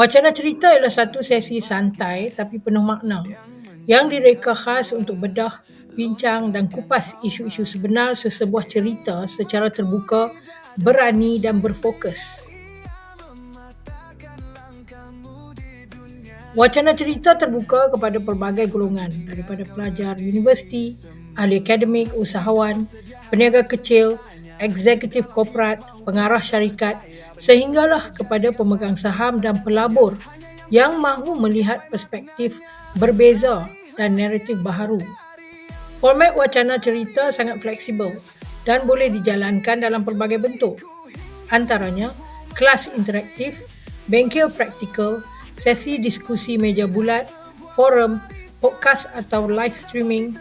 Wacana cerita ialah satu sesi santai tapi penuh makna yang direka khas untuk bedah, bincang dan kupas isu-isu sebenar sesebuah cerita secara terbuka, berani dan berfokus. Wacana cerita terbuka kepada pelbagai golongan daripada pelajar universiti, ahli akademik, usahawan, peniaga kecil, eksekutif korporat, pengarah syarikat sehinggalah kepada pemegang saham dan pelabur yang mahu melihat perspektif berbeza dan naratif baharu. Format wacana cerita sangat fleksibel dan boleh dijalankan dalam pelbagai bentuk. Antaranya, kelas interaktif, bengkel praktikal, sesi diskusi meja bulat, forum, podcast atau live streaming,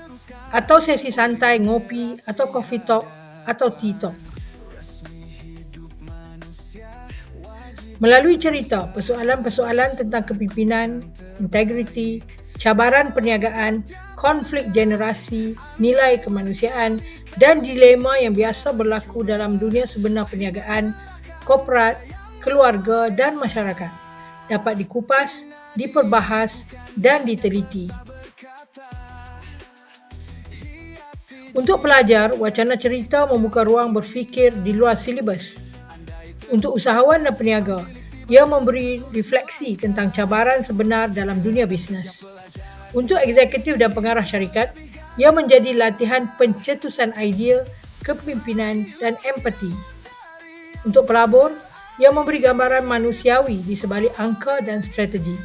atau sesi santai ngopi atau coffee talk atau tea talk. Melalui cerita, persoalan-persoalan tentang kepimpinan, integriti, cabaran perniagaan, konflik generasi, nilai kemanusiaan dan dilema yang biasa berlaku dalam dunia sebenar perniagaan, korporat, keluarga dan masyarakat dapat dikupas, diperbahas dan diteliti. Untuk pelajar, wacana cerita membuka ruang berfikir di luar silibus. Untuk usahawan dan peniaga, ia memberi refleksi tentang cabaran sebenar dalam dunia bisnes. Untuk eksekutif dan pengarah syarikat, ia menjadi latihan pencetusan idea, kepimpinan dan empati. Untuk pelabur, ia memberi gambaran manusiawi di sebalik angka dan strategi.